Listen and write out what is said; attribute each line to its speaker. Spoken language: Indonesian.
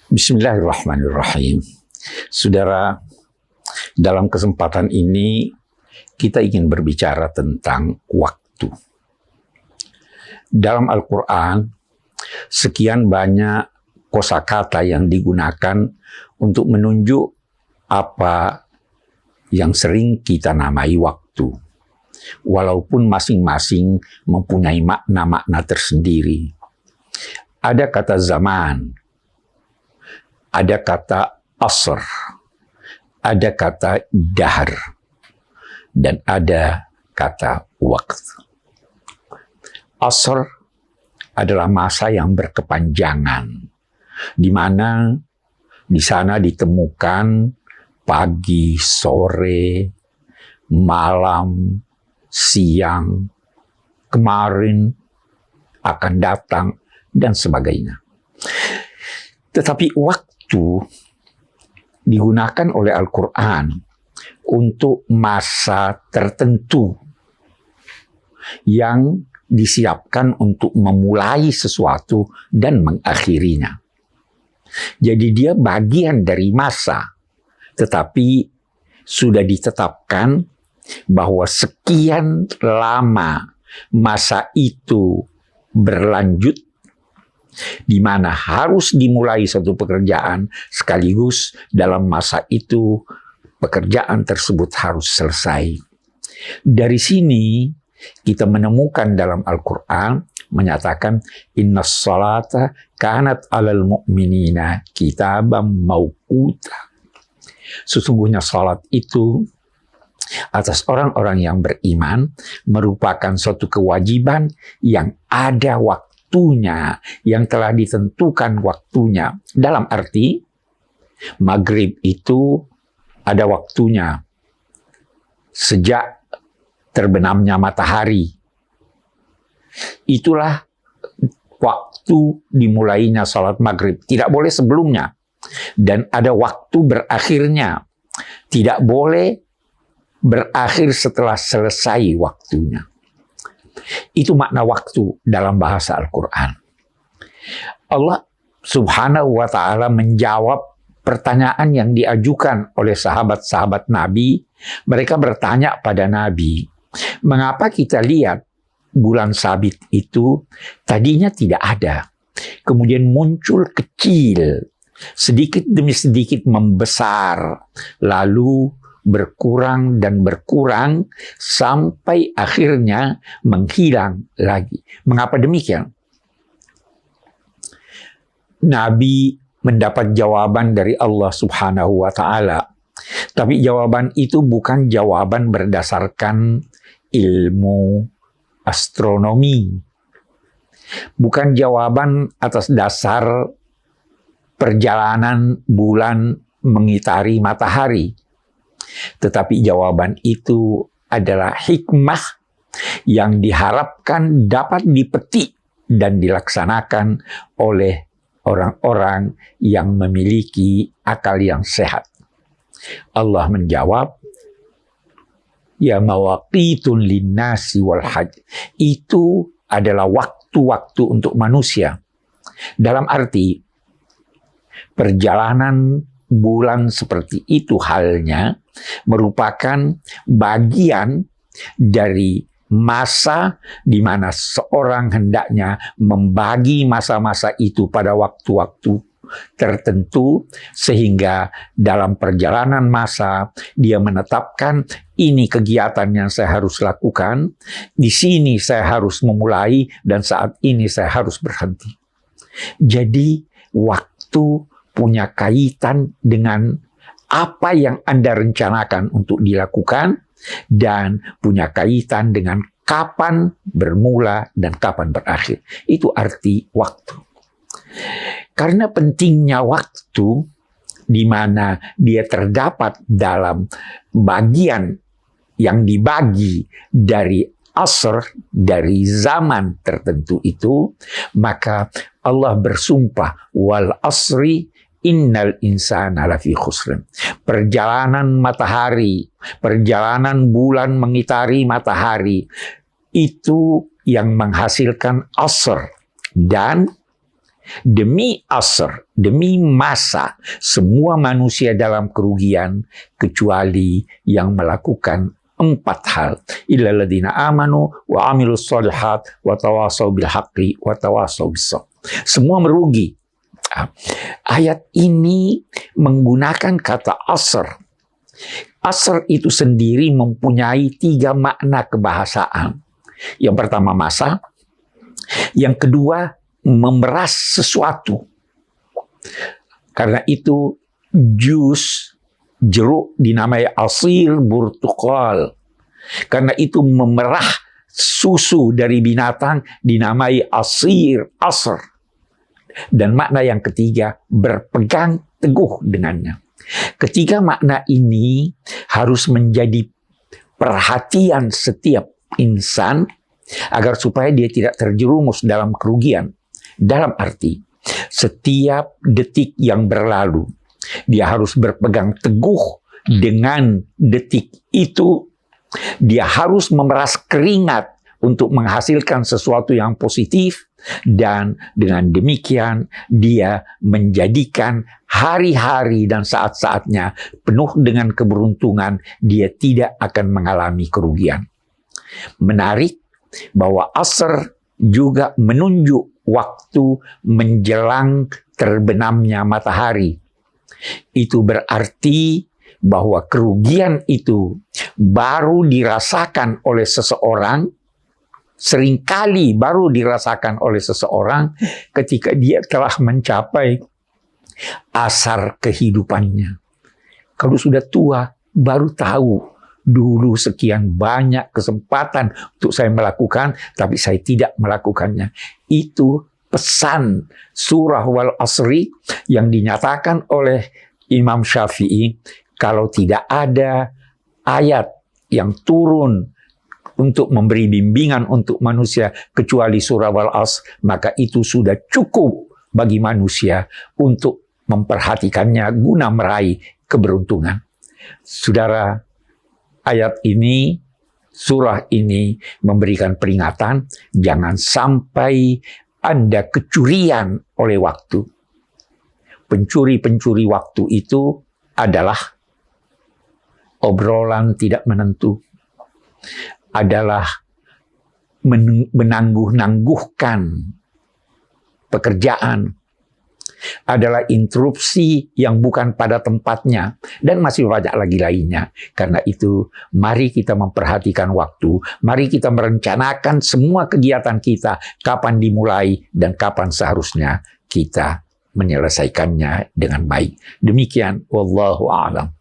Speaker 1: Bismillahirrahmanirrahim. Saudara, dalam kesempatan ini kita ingin berbicara tentang waktu. Dalam Al-Quran, sekian banyak kosakata yang digunakan untuk menunjuk apa yang sering kita namai waktu. Walaupun masing-masing mempunyai makna-makna tersendiri. Ada kata zaman, ada kata asr, ada kata dahar, dan ada kata waktu. Asr adalah masa yang berkepanjangan, di mana di sana ditemukan pagi, sore, malam, siang, kemarin, akan datang, dan sebagainya. Tetapi waktu digunakan oleh Al-Quran untuk masa tertentu yang disiapkan untuk memulai sesuatu dan mengakhirinya. Jadi dia bagian dari masa, tetapi sudah ditetapkan bahwa sekian lama masa itu berlanjut, di mana harus dimulai suatu pekerjaan, sekaligus dalam masa itu pekerjaan tersebut harus selesai. Dari sini kita menemukan dalam Al-Quran menyatakan innas salata kanat alal mu'minina kitaban mauquta. Sesungguhnya salat itu atas orang-orang yang beriman merupakan suatu kewajiban yang ada waktunya, yang telah ditentukan waktunya. Dalam arti, maghrib itu ada waktunya sejak terbenamnya matahari. Itulah waktu dimulainya salat maghrib. Tidak boleh sebelumnya. Dan ada waktu berakhirnya. Tidak boleh berakhir setelah selesai waktunya. Itu makna waktu dalam bahasa Al-Quran. Allah Subhanahu wa Ta'ala menjawab pertanyaan yang diajukan oleh sahabat-sahabat Nabi. Mereka bertanya pada Nabi, mengapa kita lihat bulan sabit itu tadinya tidak ada, kemudian muncul kecil, sedikit demi sedikit membesar, lalu berkurang dan berkurang sampai akhirnya menghilang lagi. Mengapa demikian? Nabi mendapat jawaban dari Allah Subhanahu wa Ta'ala. Tapi jawaban itu bukan jawaban berdasarkan ilmu astronomi. Bukan jawaban atas dasar perjalanan bulan mengitari matahari. Tetapi jawaban itu adalah hikmah yang diharapkan dapat dipetik dan dilaksanakan oleh orang-orang yang memiliki akal yang sehat. Allah menjawab, ya mawaqitun linnasi wal hajj. Itu adalah waktu-waktu untuk manusia. Dalam arti, perjalanan bulan seperti itu halnya merupakan bagian dari masa di mana seorang hendaknya membagi masa-masa itu pada waktu-waktu tertentu, sehingga dalam perjalanan masa dia menetapkan ini kegiatan yang saya harus lakukan, di sini saya harus memulai, dan saat ini saya harus berhenti. Jadi waktu punya kaitan dengan apa yang Anda rencanakan untuk dilakukan, dan punya kaitan dengan kapan bermula dan kapan berakhir. Itu arti waktu. Karena pentingnya waktu, di mana dia terdapat dalam bagian yang dibagi dari asr, dari zaman tertentu itu, maka Allah bersumpah, wal asri innal insana lafi khusrin. Perjalanan matahari, perjalanan bulan mengitari matahari, itu yang menghasilkan asr. Dan demi asr, demi masa, semua manusia dalam kerugian kecuali yang melakukan 4 hal. Illal ladzina amanu wa amilus shalihat wa tawassaw bil haqqi wa tawassaw bis sabr. Semua merugi. Ayat ini menggunakan kata asr. Asr itu sendiri mempunyai 3 makna kebahasaan. Yang pertama masa, yang kedua memeras sesuatu. Karena itu jus jeruk dinamai asir burtukal. Karena itu memerah susu dari binatang dinamai asir, asr. Dan makna yang ketiga, berpegang teguh dengannya. Ketiga makna ini harus menjadi perhatian setiap insan agar supaya dia tidak terjerumus dalam kerugian. Dalam arti, setiap detik yang berlalu, dia harus berpegang teguh dengan detik itu. Dia harus memeras keringat untuk menghasilkan sesuatu yang positif, dan dengan demikian dia menjadikan hari-hari dan saat-saatnya penuh dengan keberuntungan. Dia tidak akan mengalami kerugian. Menarik bahwa asr juga menunjuk waktu menjelang terbenamnya matahari. Itu berarti bahwa kerugian itu baru dirasakan oleh seseorang, seringkali baru dirasakan oleh seseorang ketika dia telah mencapai asar kehidupannya. Kalau sudah tua, baru tahu, dulu sekian banyak kesempatan untuk saya melakukan, tapi saya tidak melakukannya. Itu pesan surah wal asri yang dinyatakan oleh Imam Syafi'i. Kalau tidak ada ayat yang turun untuk memberi bimbingan untuk manusia kecuali surah wal asr, maka itu sudah cukup bagi manusia untuk memperhatikannya guna meraih keberuntungan. Saudara, ayat ini, surah ini memberikan peringatan, jangan sampai Anda kecurian oleh waktu. Pencuri-pencuri waktu itu adalah obrolan tidak menentu, adalah menangguh-nangguhkan pekerjaan, adalah interupsi yang bukan pada tempatnya, dan masih banyak lagi lainnya. Karena itu, mari kita memperhatikan waktu, mari kita merencanakan semua kegiatan kita, kapan dimulai dan kapan seharusnya kita menyelesaikannya dengan baik. Demikian, wallahu a'lam.